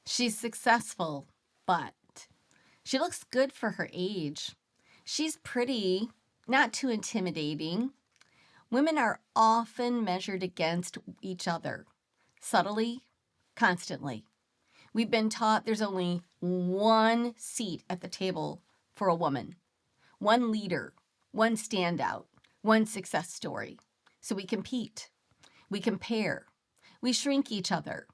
She's successful, but she looks good for her age. She's pretty, not too intimidating. Women are often measured against each other, subtly, constantly. We've been taught there's only one seat at the table for a woman, one leader, one standout, one success story. So we compete, we compare, we shrink each other.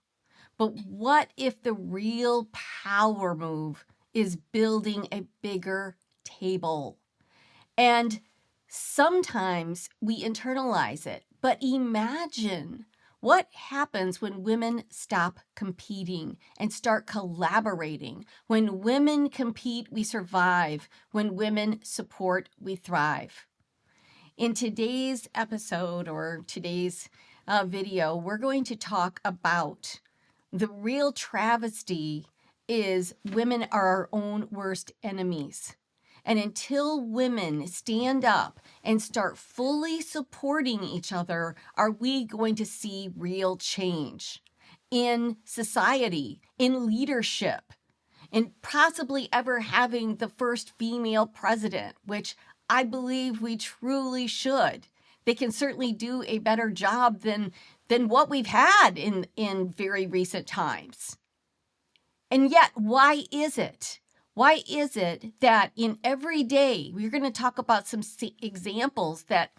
But what if the real power move is building a bigger table? And sometimes we internalize it, but imagine what happens when women stop competing and start collaborating. When women compete, we survive. When women support, we thrive. In today's episode or today's video, we're going to talk about the real travesty is women are our own worst enemies. And until women stand up and start fully supporting each other, are we going to see real change in society, in leadership, and possibly ever having the first female president, which I believe we truly should. They can certainly do a better job than what we've had in very recent times. And yet, why is it? Why is it that in every day, we're going to talk about some examples that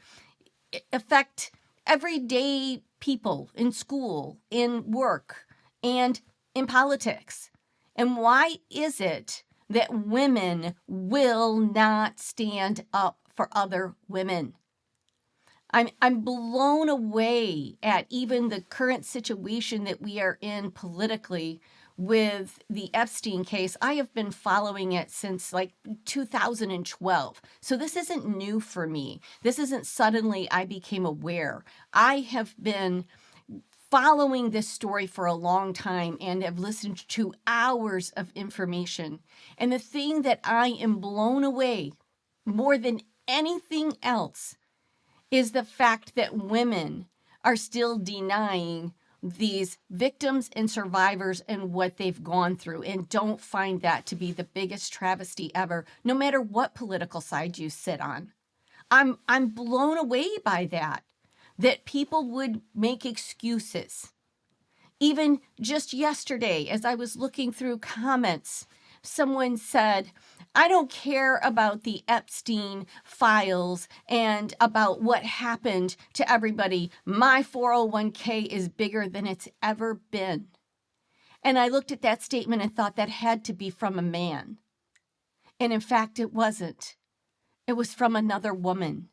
affect everyday people in school, in work, and in politics? And why is it that women will not stand up for other women? I'm blown away at even the current situation that we are in politically with the Epstein case. I have been following it since like 2012. So this isn't new for me. This isn't suddenly I became aware. I have been following this story for a long time and have listened to hours of information. And the thing that I am blown away more than anything else is the fact that women are still denying these victims and survivors and what they've gone through, and don't find that to be the biggest travesty ever, no matter what political side you sit on. I'm blown away by that people would make excuses. Even just yesterday, as I was looking through comments, someone said, I don't care about the Epstein files and about what happened to everybody. My 401k is bigger than it's ever been. And I looked at that statement and thought that had to be from a man. And in fact, it wasn't. It was from another woman.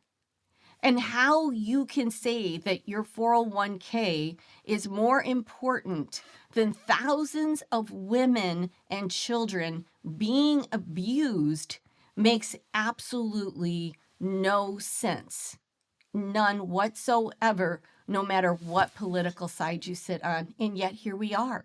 And how you can say that your 401k is more important than thousands of women and children being abused makes absolutely no sense. None whatsoever, no matter what political side you sit on. And yet here we are.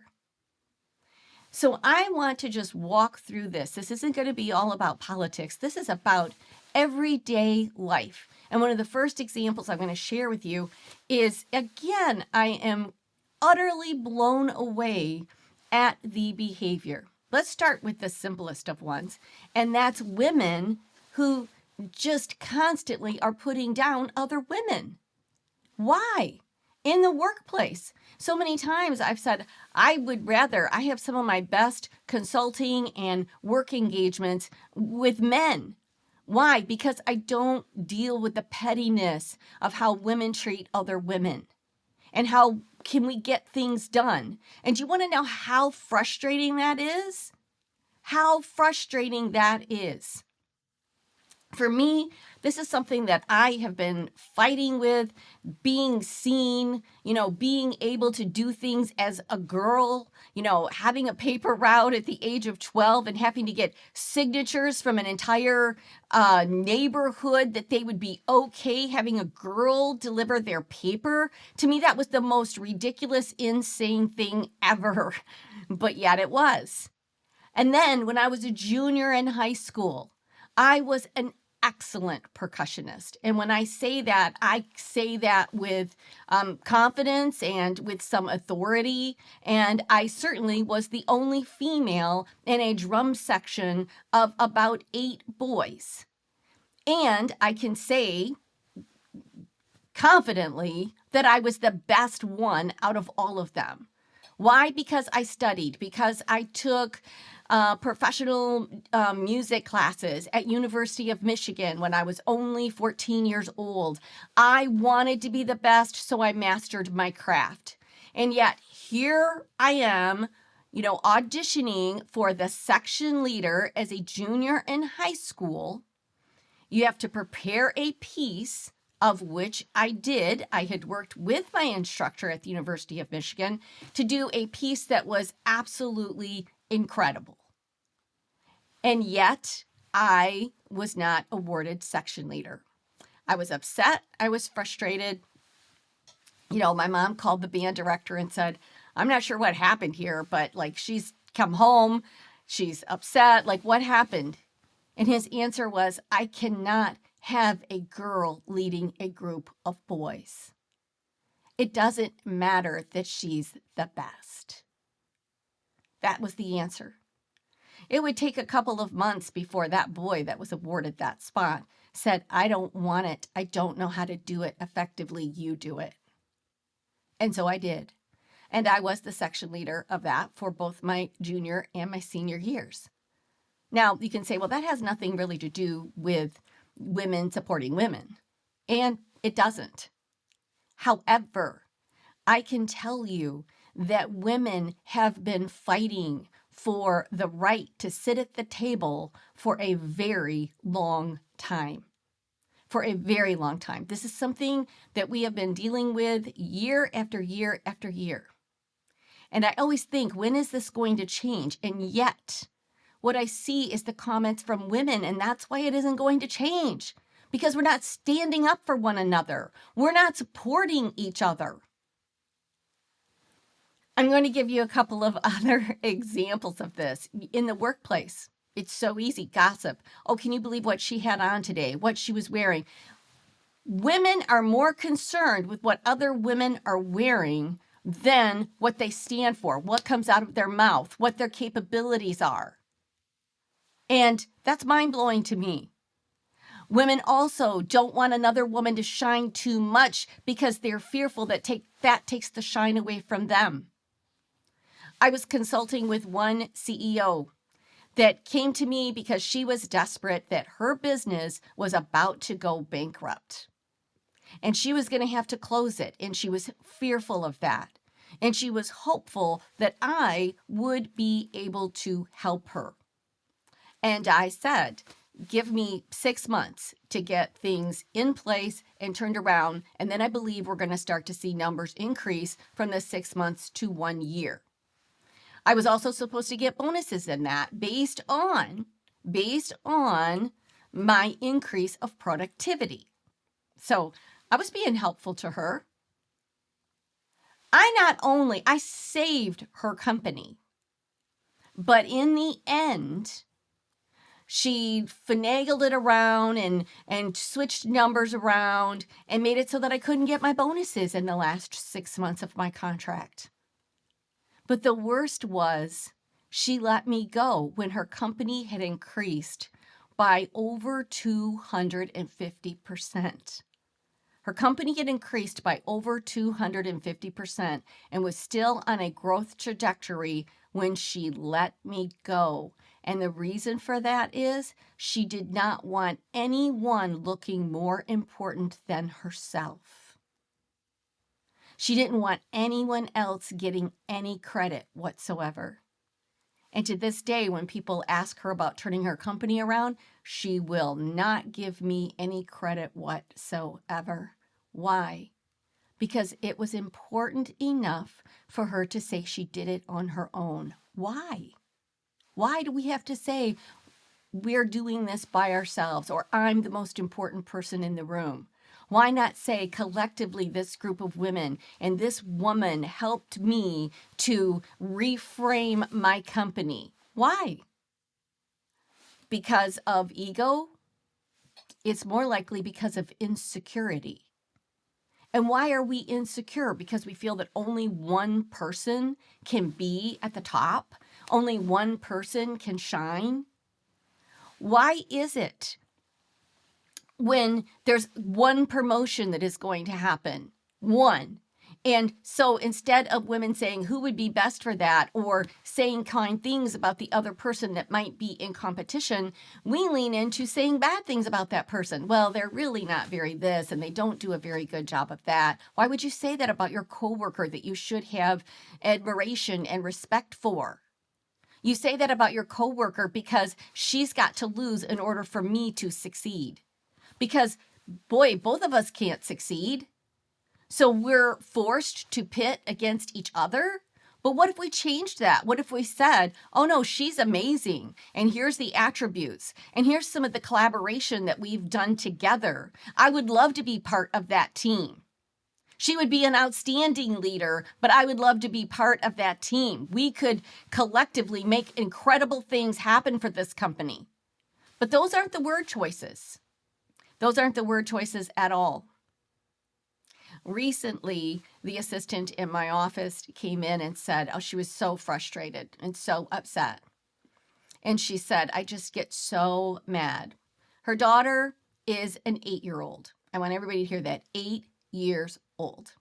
So I want to just walk through this. This isn't going to be all about politics. This is about everyday life. And one of the first examples I'm going to share with you is, again, I am utterly blown away at the behavior. Let's start with the simplest of ones, and that's women who just constantly are putting down other women. Why? In the workplace. So many times I've said, I have some of my best consulting and work engagements with men. Why? Because I don't deal with the pettiness of how women treat other women and how can we get things done. And do you want to know how frustrating that is? How frustrating that is. For me, this is something that I have been fighting with, being seen, being able to do things as a girl, having a paper route at the age of 12 and having to get signatures from an entire neighborhood that they would be okay having a girl deliver their paper. To me, that was the most ridiculous, insane thing ever, but yet it was. And then when I was a junior in high school, I was an excellent percussionist. And when I say that with confidence and with some authority. And I certainly was the only female in a drum section of about 8 boys. And I can say confidently that I was the best one out of all of them. Why? Because I studied, because I took professional music classes at University of Michigan when I was only 14 years old. I wanted to be the best, so I mastered my craft. And yet here I am, auditioning for the section leader as a junior in high school. You have to prepare a piece, of which I did. I had worked with my instructor at the University of Michigan to do a piece that was absolutely incredible. And yet, I was not awarded section leader. I was upset. I was frustrated. My mom called the band director and said, I'm not sure what happened here, but she's come home. She's upset. What happened? And his answer was, I cannot have a girl leading a group of boys. It doesn't matter that she's the best. That was the answer. It would take a couple of months before that boy that was awarded that spot said, I don't want it. I don't know how to do it effectively. You do it. And so I did. And I was the section leader of that for both my junior and my senior years. Now, you can say, well, that has nothing really to do with women supporting women. And it doesn't. However, I can tell you that women have been fighting for the right to sit at the table for a very long time. For a very long time. This is something that we have been dealing with year after year after year. And I always think, when is this going to change? And yet, what I see is the comments from women, and that's why it isn't going to change. Because we're not standing up for one another. We're not supporting each other. I'm going to give you a couple of other examples of this. In the workplace, it's so easy. Gossip. Oh, can you believe what she had on today? What she was wearing? Women are more concerned with what other women are wearing than what they stand for, what comes out of their mouth, what their capabilities are. And that's mind-blowing to me. Women also don't want another woman to shine too much because they're fearful that that takes the shine away from them. I was consulting with one CEO that came to me because she was desperate that her business was about to go bankrupt. And she was going to have to close it. And she was fearful of that. And she was hopeful that I would be able to help her. And I said, give me 6 months to get things in place and turned around. And then I believe we're going to start to see numbers increase from the 6 months to 1 year. I was also supposed to get bonuses in that based on my increase of productivity. So I was being helpful to her. I saved her company, but in the end, she finagled it around and switched numbers around and made it so that I couldn't get my bonuses in the last 6 months of my contract. But the worst was she let me go when her company had increased by over 250%. Her company had increased by over 250% and was still on a growth trajectory when she let me go. And the reason for that is she did not want anyone looking more important than herself. She didn't want anyone else getting any credit whatsoever. And to this day, when people ask her about turning her company around, she will not give me any credit whatsoever. Why? Because it was important enough for her to say she did it on her own. Why? Why do we have to say we're doing this by ourselves or I'm the most important person in the room? Why not say collectively this group of women and this woman helped me to reframe my company? Why? Because of ego? it's more likely because of insecurity. And why are we insecure? Because we feel that only one person can be at the top, only one person can shine. Why is it when there's one promotion that is going to happen? One. And so instead of women saying who would be best for that or saying kind things about the other person that might be in competition, we lean into saying bad things about that person. Well, they're really not very this and they don't do a very good job of that. Why would you say that about your coworker that you should have admiration and respect for? You say that about your coworker because she's got to lose in order for me to succeed. Because, boy, both of us can't succeed. So we're forced to pit against each other. But what if we changed that? What if we said, oh no, she's amazing. And here's the attributes. And here's some of the collaboration that we've done together. I would love to be part of that team. She would be an outstanding leader, but I would love to be part of that team. We could collectively make incredible things happen for this company. But those aren't the word choices. Those aren't the word choices at all. Recently, the assistant in my office came in and said, she was so frustrated and so upset. And she said, I just get so mad. Her daughter is an 8-year-old. I want everybody to hear that, 8 years old.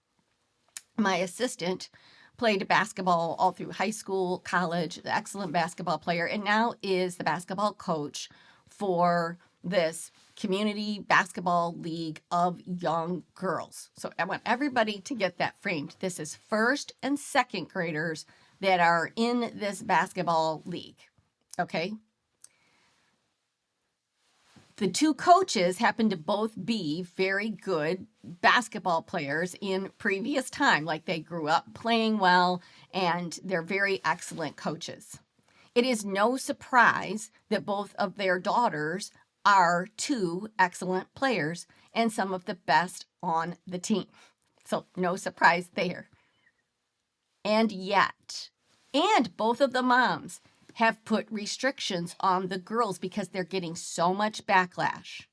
My assistant played basketball all through high school, college, an excellent basketball player, and now is the basketball coach for this community basketball league of young girls. So I want everybody to get that framed. This is first and second graders that are in this basketball league. Okay. The two coaches happen to both be very good basketball players in previous time. Like they grew up playing well and they're very excellent coaches. It is no surprise that both of their daughters are two excellent players and some of the best on the team. So no surprise there. And both of the moms have put restrictions on the girls because they're getting so much backlash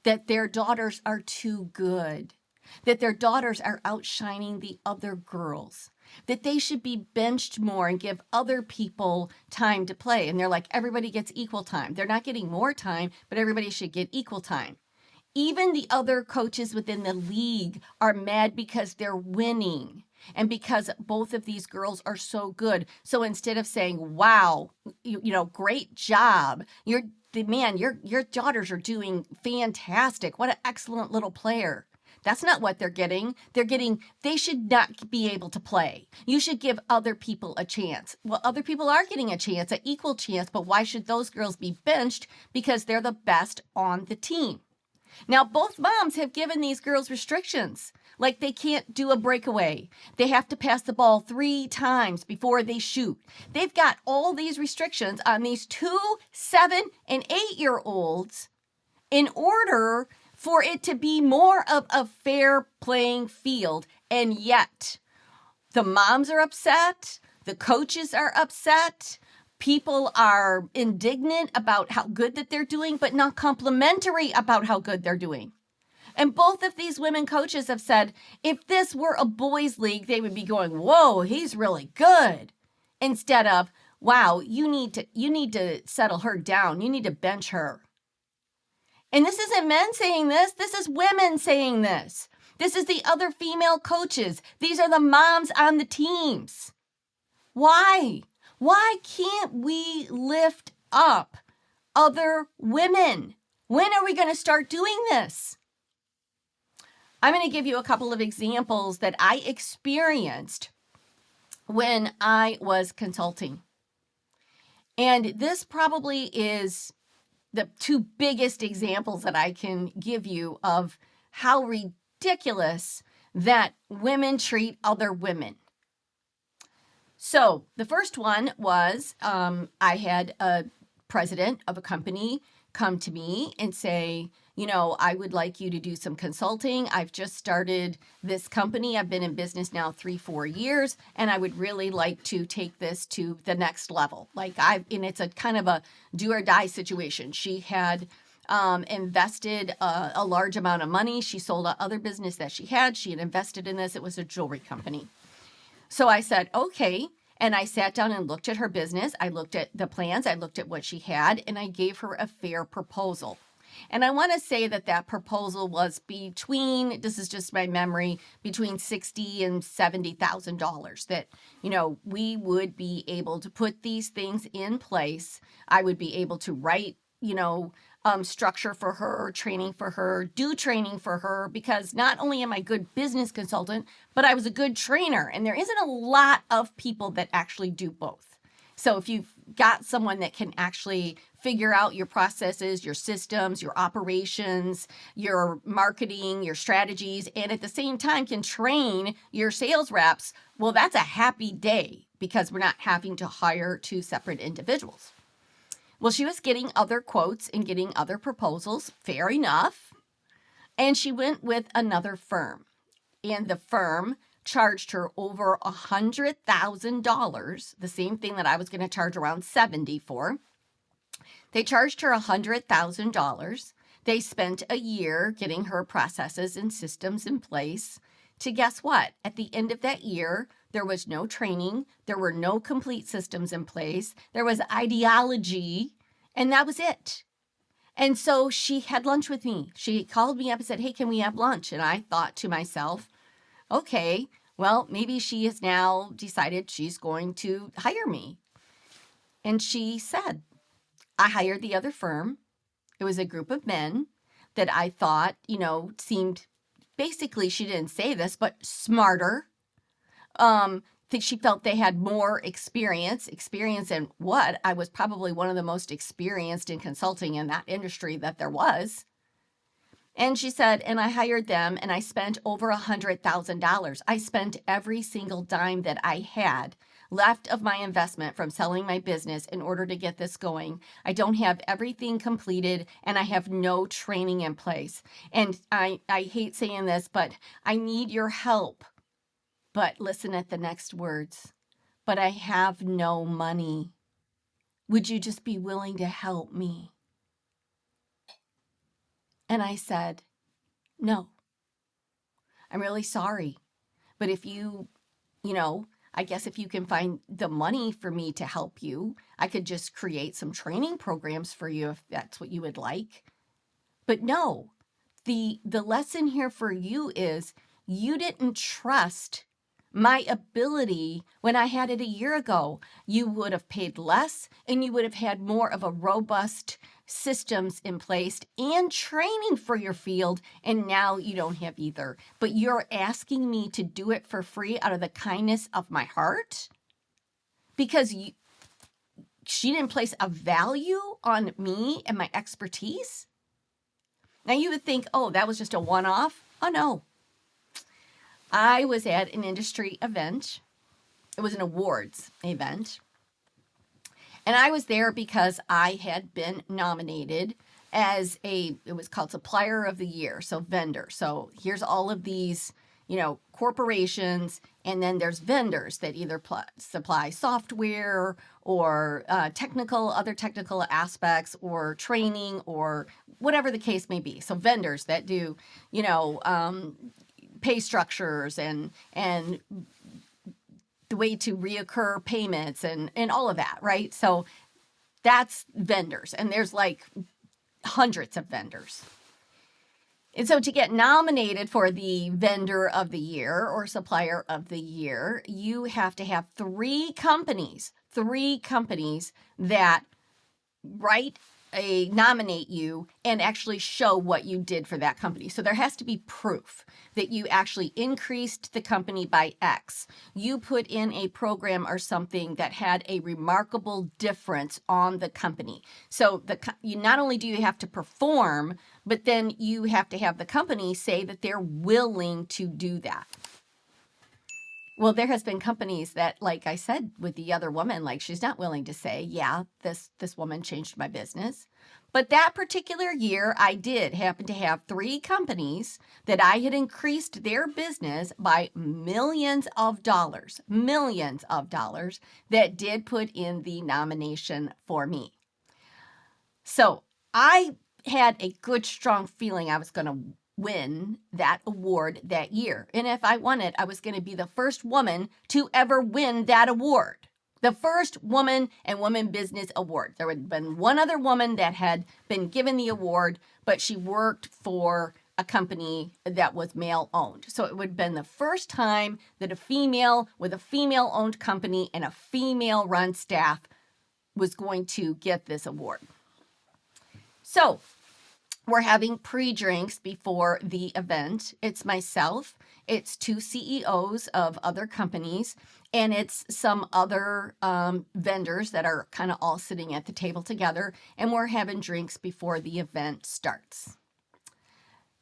that their daughters are too good, that their daughters are outshining the other girls, that they should be benched more and give other people time to play. And they're like, everybody gets equal time. They're not getting more time, but everybody should get equal time. Even the other coaches within the league are mad because they're winning and because both of these girls are so good. So instead of saying, wow, great job, your daughters are doing fantastic. What an excellent little player. That's not what they're getting. They should not be able to play. You should give other people a chance. Well, other people are getting a chance, an equal chance, but why should those girls be benched? Because they're the best on the team. Now, both moms have given these girls restrictions, like they can't do a breakaway. They have to pass the ball 3 times before they shoot. They've got all these restrictions on these 2, 7, and 8-year-olds in order for it to be more of a fair playing field. And yet, the moms are upset, the coaches are upset, people are indignant about how good that they're doing, but not complimentary about how good they're doing. And both of these women coaches have said, if this were a boys' league, they would be going, whoa, he's really good. Instead of, wow, you need to settle her down. You need to bench her. And this isn't men saying this. This is women saying this. This is the other female coaches. These are the moms on the teams. Why? Why can't we lift up other women? When are we going to start doing this? I'm going to give you a couple of examples that I experienced when I was consulting. And this probably is the 2 biggest examples that I can give you of how ridiculous that women treat other women. So the first one was I had a president of a company come to me and say, I would like you to do some consulting. I've just started this company. I've been in business now 3-4 years, and I would really like to take this to the next level. And it's a kind of a do or die situation. She had invested a large amount of money. She sold other business that she had. She had invested in this. It was a jewelry company. So I said, okay. And I sat down and looked at her business. I looked at the plans. I looked at what she had, and I gave her a fair proposal. And I want to say that that proposal was between, this is just my memory, between $60,000 and $70,000 that, we would be able to put these things in place. I would be able to write, structure for her, training for her, do training for her, because not only am I a good business consultant, but I was a good trainer. And there isn't a lot of people that actually do both. So if you've got someone that can actually figure out your processes, your systems, your operations, your marketing, your strategies, and at the same time can train your sales reps, well, that's a happy day because we're not having to hire two separate individuals. Well, she was getting other quotes and getting other proposals, fair enough. And she went with another firm. And the firm charged her over $100,000, the same thing that I was going to charge around $70,000 for. They charged her $100,000. They spent a year getting her processes and systems in place to guess what? At the end of that year, there was no training. There were no complete systems in place. There was ideology, and that was it. And so she had lunch with me. She called me up and said, hey, can we have lunch? And I thought to myself, okay, well, maybe she has now decided she's going to hire me. And she said, I hired the other firm. It was a group of men that I thought, seemed, basically, she didn't say this, but smarter. Think she felt they had more experience in what? I was probably one of the most experienced in consulting in that industry that there was. And she said, and I hired them and I spent over $100,000. I spent every single dime that I had left of my investment from selling my business in order to get this going. I don't have everything completed and I have no training in place. And I hate saying this, but I need your help. But listen at the next words. But I have no money. Would you just be willing to help me? And I said, no, I'm really sorry. But if I guess if you can find the money for me to help you, I could just create some training programs for you if that's what you would like. But no, the lesson here for you is you didn't trust my ability when I had it a year ago. You would have paid less and you would have had more of a robust systems in place and training for your field. And now you don't have either. But you're asking me to do it for free out of the kindness of my heart because she didn't place a value on me and my expertise. Now you would think, oh, that was just a one-off. Oh, no. I was at an industry event. It was an awards event. And I was there because I had been nominated as it was called Supplier of the Year, so vendor. So here's all of these, corporations, and then there's vendors that either supply software or other technical aspects or training or whatever the case may be. So vendors that do, pay structures and the way to reoccur payments and all of that, right? So that's vendors. And there's like hundreds of vendors. And so to get nominated for the vendor of the year or supplier of the year, you have to have three companies that nominate you and actually show what you did for that company. So there has to be proof that you actually increased the company by X. You put in a program or something that had a remarkable difference on the company. So you not only do you have to perform, but then you have to have the company say that they're willing to do that. Well, there has been companies that, like I said with the other woman, like she's not willing to say, yeah, this woman changed my business. But that particular year, I did happen to have three companies that I had increased their business by millions of dollars that did put in the nomination for me. So I had a good, strong feeling I was going to win that award that year. And if I won it, I was going to be the first woman to ever win that award. The first woman and woman business award. There had been one other woman that had been given the award, but she worked for a company that was male owned. So it would have been the first time that a female with a female owned company and a female run staff was going to get this award. So we're having pre-drinks before the event. It's myself, it's two CEOs of other companies, and it's some other vendors that are kind of all sitting at the table together, and we're having drinks before the event starts.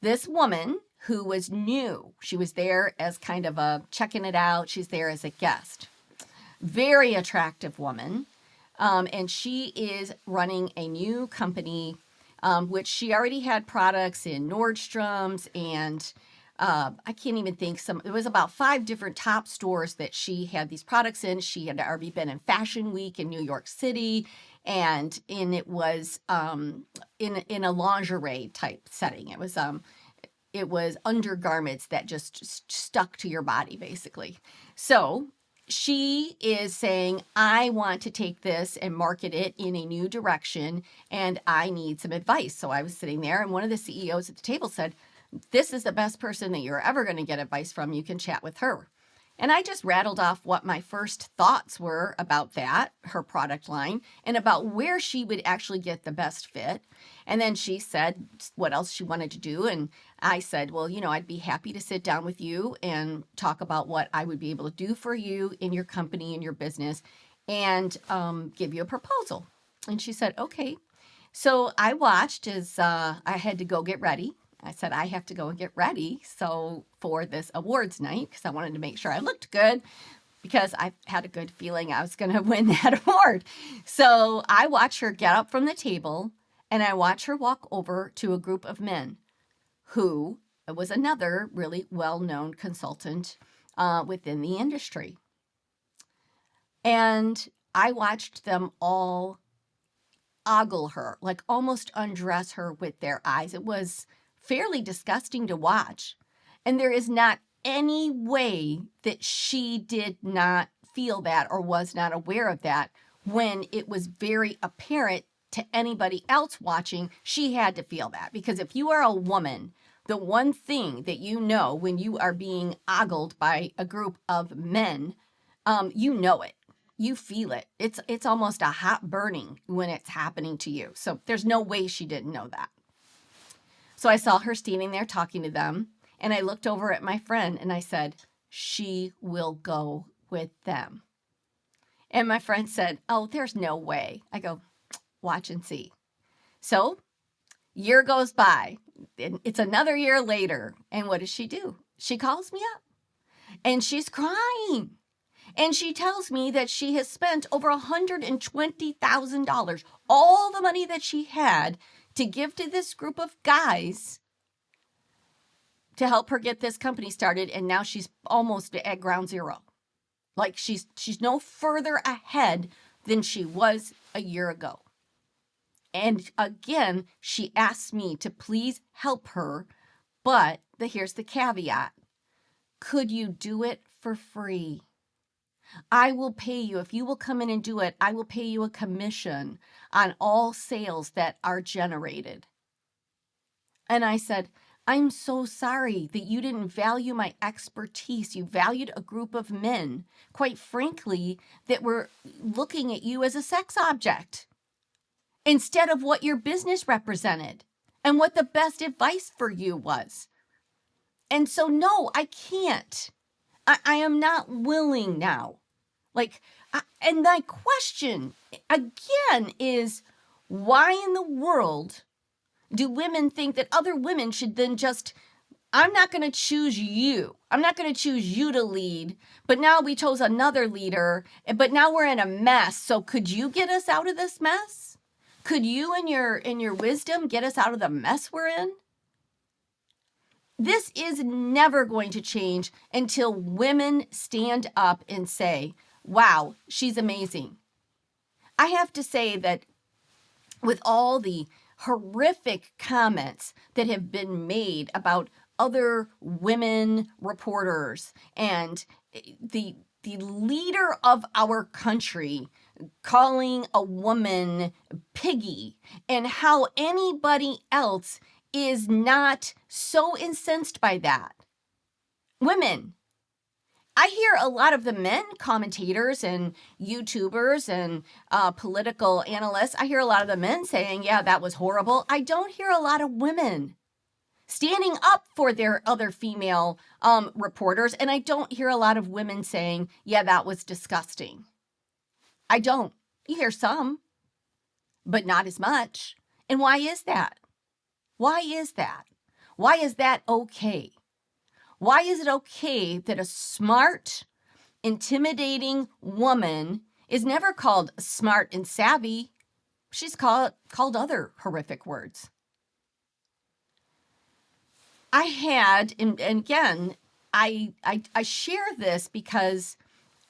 This woman who was new, she was there as kind of a checking it out, she's there as a guest. Very attractive woman, and she is running a new company, which she already had products in Nordstrom's and I can't even think it was about 5 different top stores that she had these products in. She had already been in Fashion Week in New York City, and it was in a lingerie type setting. It was undergarments that just stuck to your body, basically. So she is saying, I want to take this and market it in a new direction, and I need some advice. So I was sitting there, and one of the CEOs at the table said, this is the best person that you're ever going to get advice from. You can chat with her. And I just rattled off what my first thoughts were about that, her product line, and about where she would actually get the best fit. And then she said what else she wanted to do. And I said, well, I'd be happy to sit down with you and talk about what I would be able to do for you in your company, in your business, and give you a proposal. And she said, okay. So I watched as I had to go get ready. I said, I have to go and get ready for this awards night because I wanted to make sure I looked good because I had a good feeling I was going to win that award. So I watched her get up from the table and I watched her walk over to a group of men who was another really well-known consultant within the industry. And I watched them all ogle her, like almost undress her with their eyes. It was fairly disgusting to watch. And there is not any way that she did not feel that or was not aware of that when it was very apparent to anybody else watching. She had to feel that, because if you are a woman, the one thing that you know when you are being ogled by a group of men, you know it. You feel it. It's almost a hot burning when it's happening to you. So there's no way she didn't know that. So I saw her standing there talking to them, and I looked over at my friend and I said, she will go with them. And my friend said, oh, there's no way. I go, watch and see. So year goes by. It's another year later. And what does she do? She calls me up and she's crying. And she tells me that she has spent over $120,000, all the money that she had to give to this group of guys to help her get this company started. And now she's almost at ground zero. Like she's no further ahead than she was a year ago. And again, she asked me to please help her. But here's the caveat. Could you do it for free? I will pay you. If you will come in and do it, I will pay you a commission on all sales that are generated. And I said, I'm so sorry that you didn't value my expertise. You valued a group of men, quite frankly, that were looking at you as a sex object instead of what your business represented and what the best advice for you was. And so, no, I can't. I am not willing now. And my question again is, why in the world do women think that other women should then I'm not going to choose you. I'm not going to choose you to lead, but now we chose another leader, but now we're in a mess. So could you get us out of this mess? Could you in your wisdom get us out of the mess we're in? This is never going to change until women stand up and say, wow, she's amazing. I have to say that with all the horrific comments that have been made about other women reporters and the leader of our country calling a woman piggy, and how anybody else is not so incensed by that. Women. I hear a lot of the men commentators and YouTubers and political analysts, I hear a lot of the men saying, yeah, that was horrible. I don't hear a lot of women standing up for their other female reporters. And I don't hear a lot of women saying, yeah, that was disgusting. I don't. You hear some, but not as much. And why is that? Why is that? Why is that okay? Why is it okay that a smart, intimidating woman is never called smart and savvy? She's called other horrific words. I had, and again, I share this because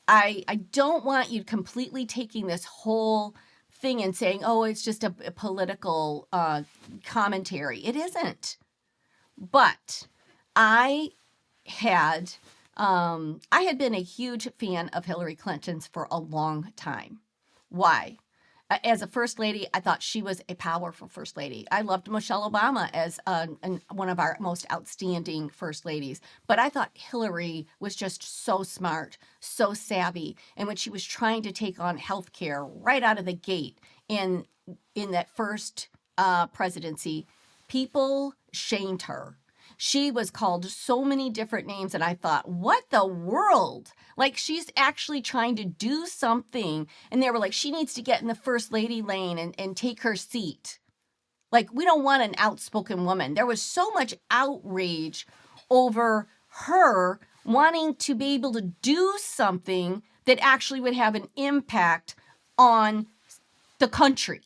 I don't want you completely taking this whole thing and saying, oh, it's just a political commentary. It isn't. But I had been a huge fan of Hillary Clinton's for a long time. Why? As a first lady, I thought she was a powerful first lady. I loved Michelle Obama as one of our most outstanding first ladies. But I thought Hillary was just so smart, so savvy. And when she was trying to take on healthcare right out of the gate in that first presidency, people shamed her. She was called so many different names, and I thought, what the world? Like, she's actually trying to do something. And they were like, she needs to get in the first lady lane and take her seat. Like, we don't want an outspoken woman. There was so much outrage over her wanting to be able to do something that actually would have an impact on the country.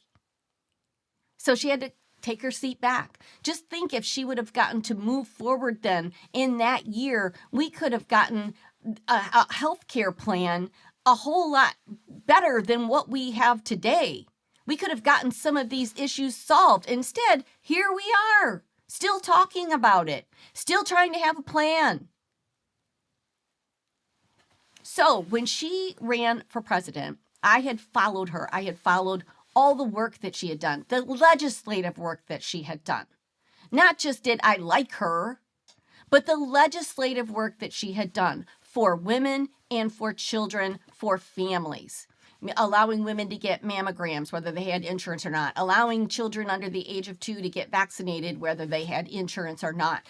So she had to take her seat back. Just think if she would have gotten to move forward then in that year, we could have gotten a healthcare plan a whole lot better than what we have today. We could have gotten some of these issues solved. Instead, here we are, still talking about it, still trying to have a plan. So when she ran for president, I had followed her. I had followed all the work that she had done, the legislative work that she had done. Not just did I like her, but the legislative work that she had done for women and for children, for families. Allowing women to get mammograms, whether they had insurance or not. Allowing children under the age of 2 to get vaccinated, whether they had insurance or not.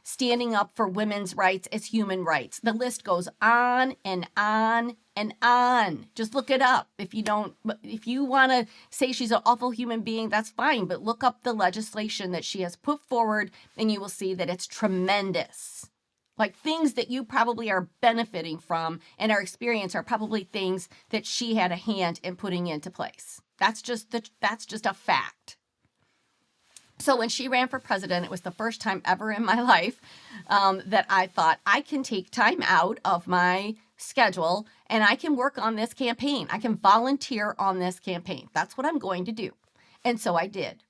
Standing up for women's rights as human rights. The list goes on and on and on. Just look it up. If you want to say she's an awful human being, that's fine. But look up the legislation that she has put forward and you will see that it's tremendous. Like, things that you probably are benefiting from and our experience are probably things that she had a hand in putting into place. That's just a fact. So when she ran for president, it was the first time ever in my life that I thought, I can take time out of my schedule and I can work on this campaign. I can volunteer on this campaign. That's what I'm going to do. And so I did.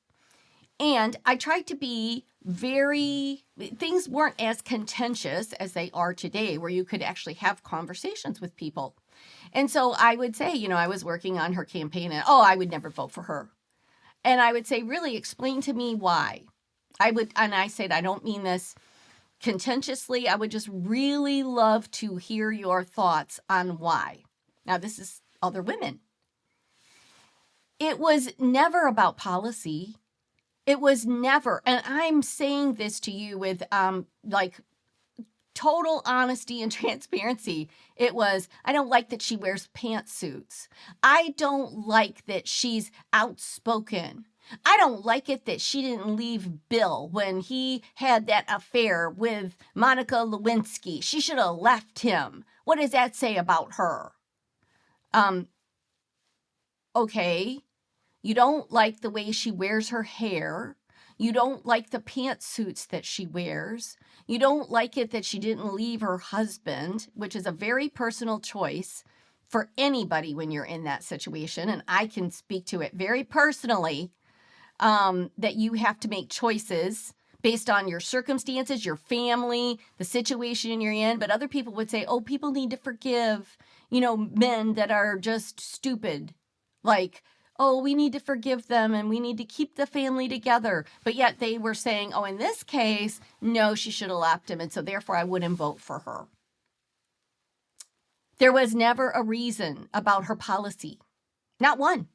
And I tried to be things weren't as contentious as they are today, where you could actually have conversations with people. And so I would say, I was working on her campaign and, I would never vote for her. And I would say, really explain to me why. And I said, I don't mean this contentiously. I would just really love to hear your thoughts on why. Now, this is other women. It was never about policy. It was never, and I'm saying this to you with total honesty and transparency. It was, I don't like that she wears pantsuits. I don't like that she's outspoken. I don't like it that she didn't leave Bill when he had that affair with Monica Lewinsky. She should have left him. What does that say about her? Okay. You don't like the way she wears her hair. You don't like the pantsuits that she wears. You don't like it that she didn't leave her husband, which is a very personal choice for anybody when you're in that situation. And I can speak to it very personally. that you have to make choices based on your circumstances, your family, the situation you're in. But other people would say, oh, people need to forgive, men that are just stupid. Like, oh, we need to forgive them and we need to keep the family together. But yet they were saying, oh, in this case, no, she should have left him. And so therefore I wouldn't vote for her. There was never a reason about her policy. Not one.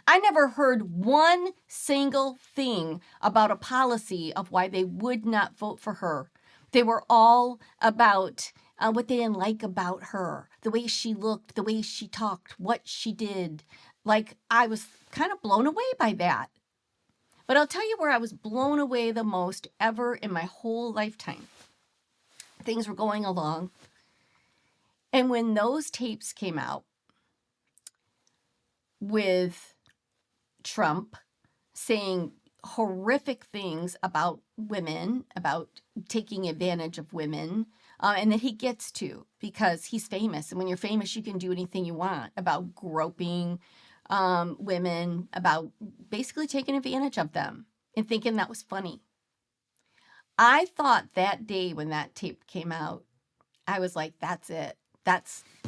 I never heard one single thing about a policy of why they would not vote for her. They were all about what they didn't like about her, the way she looked, the way she talked, what she did. Like, I was kind of blown away by that. But I'll tell you where I was blown away the most ever in my whole lifetime. Things were going along. And when those tapes came out with Trump saying horrific things about women, about taking advantage of women, and that he gets to because he's famous. And when you're famous, you can do anything you want about groping women, about basically taking advantage of them and thinking that was funny. I thought that day when that tape came out, I was like, that's it.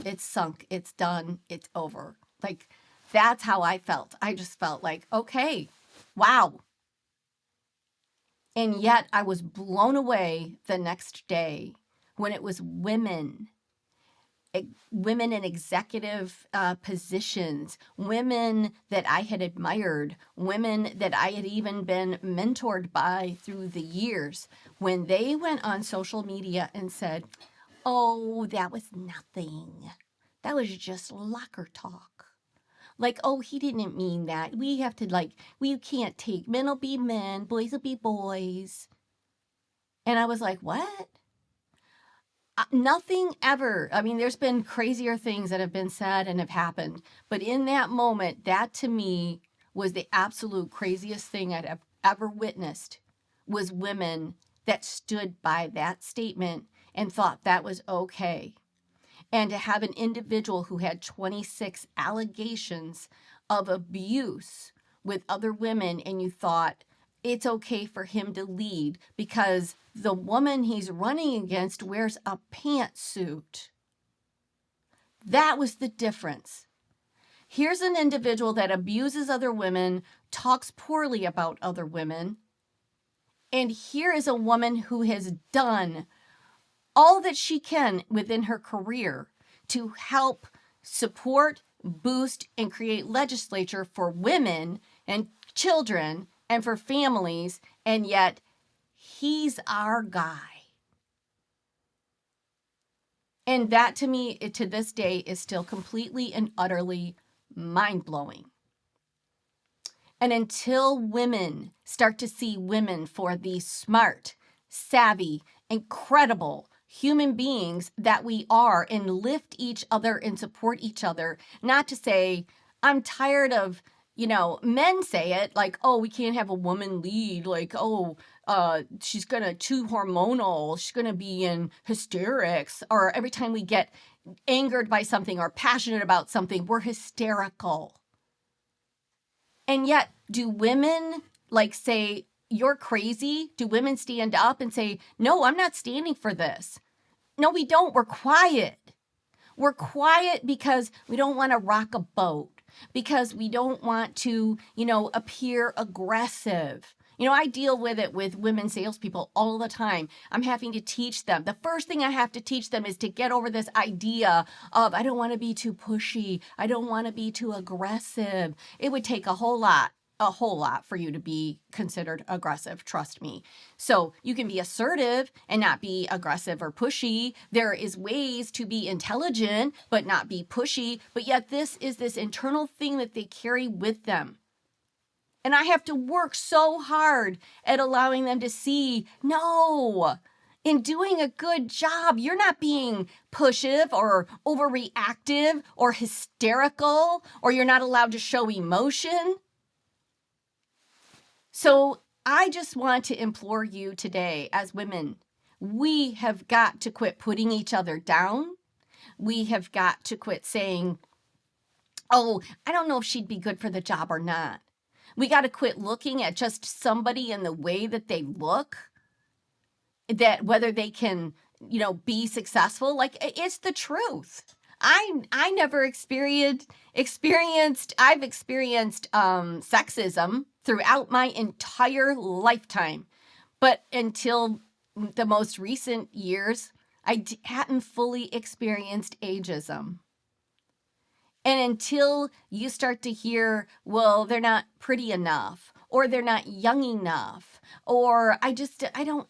It's sunk. It's done. It's over. Like, that's how I felt. I just felt like, okay, wow. And yet I was blown away the next day when it was women in executive positions, women that I had admired, women that I had even been mentored by through the years, when they went on social media and said, oh, that was nothing. That was just locker talk. Like, oh, he didn't mean that. We have to, we can't take, men will be men, boys will be boys. And I was like, what? Nothing ever. I mean, there's been crazier things that have been said and have happened. But in that moment, that to me was the absolute craziest thing I'd have ever witnessed, was women that stood by that statement and thought that was okay. And to have an individual who had 26 allegations of abuse with other women, and you thought it's okay for him to lead because the woman he's running against wears a pantsuit. That was the difference. Here's an individual that abuses other women, talks poorly about other women, and here is a woman who has done all that she can within her career to help support, boost, and create legislature for women and children and for families, and yet he's our guy. And that to me, to this day, is still completely and utterly mind-blowing. And until women start to see women for the smart, savvy, incredible human beings that we are, and lift each other and support each other, not to say, I'm tired of, men say it like, oh, we can't have a woman lead, like, oh, she's too hormonal, she's gonna be in hysterics, or every time we get angered by something or passionate about something, we're hysterical. And yet, do women say, you're crazy? Do women stand up and say, no, I'm not standing for this? No, we don't. We're quiet. We're quiet because we don't want to rock a boat, because we don't want to, appear aggressive. I deal with it with women salespeople all the time. I'm having to teach them. The first thing I have to teach them is to get over this idea of, I don't want to be too pushy. I don't want to be too aggressive. It would take a whole lot for you to be considered aggressive, trust me. So you can be assertive and not be aggressive or pushy. There is ways to be intelligent but not be pushy. But yet this is this internal thing that they carry with them. And I have to work so hard at allowing them to see, no, in doing a good job, you're not being pushive or overreactive or hysterical, or you're not allowed to show emotion. So I just want to implore you today as women, we have got to quit putting each other down. We have got to quit saying, oh, I don't know if she'd be good for the job or not. We got to quit looking at just somebody in the way that they look, that whether they can, be successful. Like, it's the truth. I never I've experienced sexism throughout my entire lifetime. But until the most recent years, I hadn't fully experienced ageism. And until you start to hear, well, they're not pretty enough, or they're not young enough, or I don't,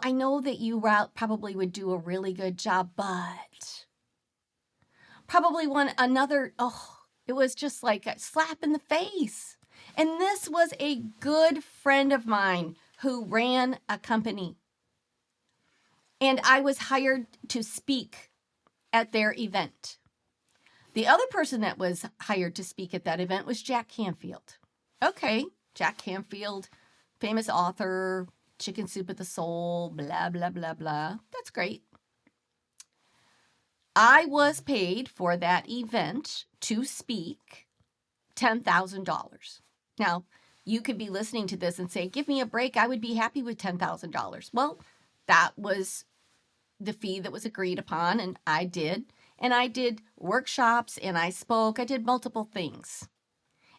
I know that you probably would do a really good job, but probably it was just like a slap in the face. And this was a good friend of mine who ran a company. And I was hired to speak at their event. The other person that was hired to speak at that event was Jack Canfield. Okay, Jack Canfield, famous author, Chicken Soup of the Soul, blah, blah, blah, blah. That's great. I was paid for that event to speak $10,000. Now, you could be listening to this and say, give me a break. I would be happy with $10,000. Well, that was the fee that was agreed upon, and I did. And I did workshops, and I spoke. I did multiple things.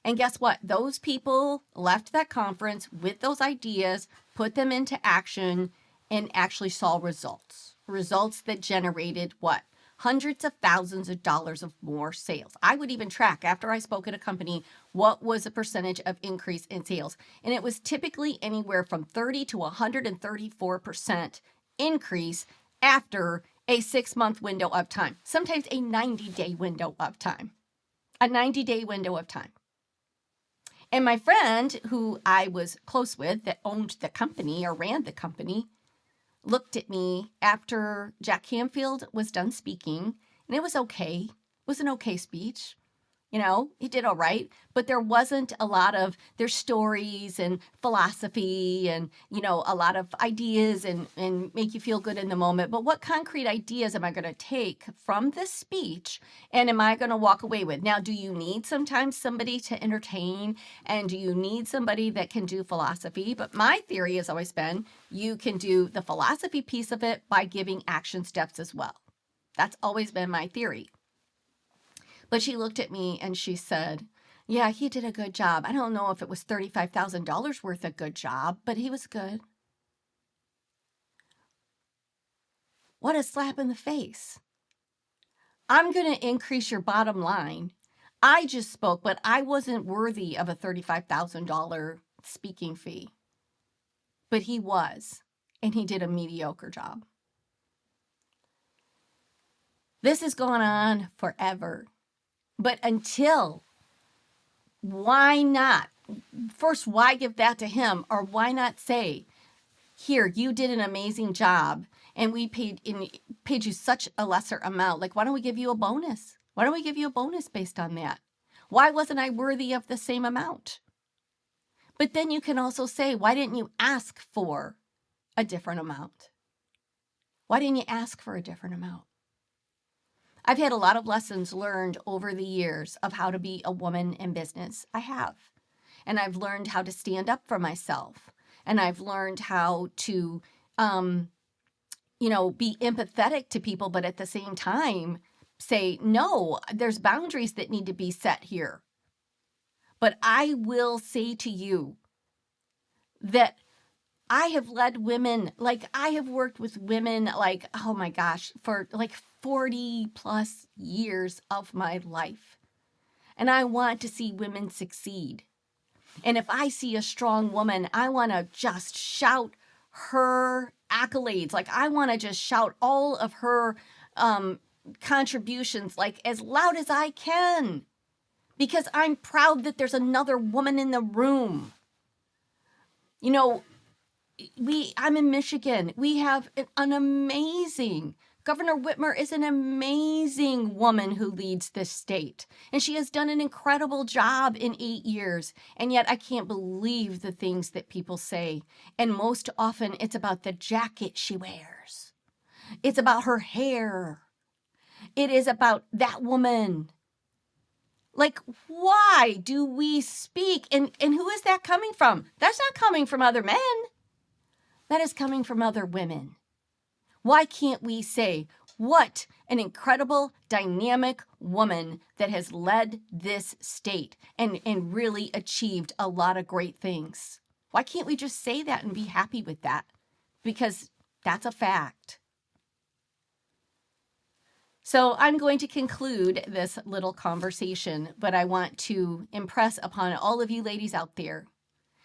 And guess what? Those people left that conference with those ideas, put them into action, and actually saw results. Results that generated what? Hundreds of thousands of dollars of more sales. I would even track, after I spoke at a company, what was the percentage of increase in sales. And it was typically anywhere from 30 to 134% increase after a 6-month window of time, sometimes a 90-day window of time, a 90-day window of time. And my friend, who I was close with, that owned the company or ran the company, looked at me after Jack Canfield was done speaking, and it was okay. It was an okay speech. He did all right, but there wasn't a lot of their stories and philosophy and, a lot of ideas and make you feel good in the moment. But what concrete ideas am I going to take from this speech and am I going to walk away with? Now, do you need sometimes somebody to entertain, and do you need somebody that can do philosophy? But my theory has always been you can do the philosophy piece of it by giving action steps as well. That's always been my theory. But she looked at me and she said, yeah, he did a good job. I don't know if it was $35,000 worth a good job, but he was good. What a slap in the face. I'm going to increase your bottom line. I just spoke, but I wasn't worthy of a $35,000 speaking fee. But he was, and he did a mediocre job. This has gone on forever. But until, why not? First, why give that to him? Or why not say, here, you did an amazing job, and we paid you such a lesser amount. Like, why don't we give you a bonus? Why don't we give you a bonus based on that? Why wasn't I worthy of the same amount? But then you can also say, why didn't you ask for a different amount? Why didn't you ask for a different amount? I've had a lot of lessons learned over the years of how to be a woman in business. I have. And I've learned how to stand up for myself. And I've learned how to, be empathetic to people, but at the same time say, no, there's boundaries that need to be set here. But I will say to you that I have led women, like I have worked with women, like, oh my gosh, for like 40 plus years of my life. And I want to see women succeed. And if I see a strong woman, I want to just shout her accolades. Like I want to just shout all of her contributions, like as loud as I can, because I'm proud that there's another woman in the room. I'm in Michigan. We have an amazing, Governor Whitmer is an amazing woman who leads this state. And she has done an incredible job in 8 years. And yet I can't believe the things that people say. And most often it's about the jacket she wears. It's about her hair. It is about that woman. Like, why do we speak? And who is that coming from? That's not coming from other men. That is coming from other women. Why can't we say, what an incredible, dynamic woman that has led this state and really achieved a lot of great things? Why can't we just say that and be happy with that? Because that's a fact. So I'm going to conclude this little conversation, but I want to impress upon all of you ladies out there,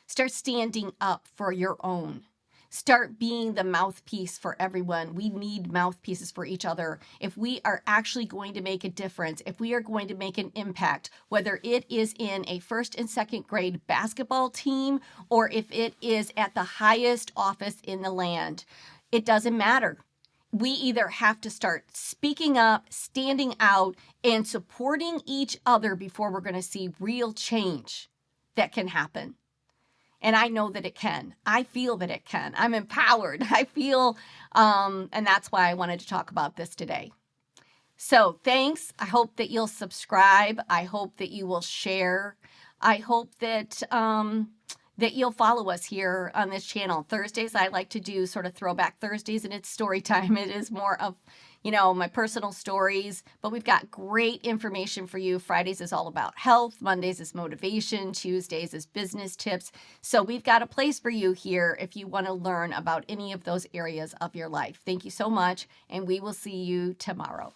start standing up for your own. Start being the mouthpiece for everyone. We need mouthpieces for each other. If we are actually going to make a difference, if we are going to make an impact, whether it is in a first and second grade basketball team or if it is at the highest office in the land, it doesn't matter. We either have to start speaking up, standing out, and supporting each other before we're going to see real change that can happen. And I know that it can. I feel that it can. I'm empowered. I feel, and that's why I wanted to talk about this today. So thanks. I hope that you'll subscribe. I hope that you will share. I hope that that you'll follow us here on this channel. Thursdays, I like to do sort of Throwback Thursdays, and it's story time. It is more of, my personal stories, but we've got great information for you. Fridays is all about health. Mondays is motivation. Tuesdays is business tips. So we've got a place for you here if you want to learn about any of those areas of your life. Thank you so much, and we will see you tomorrow.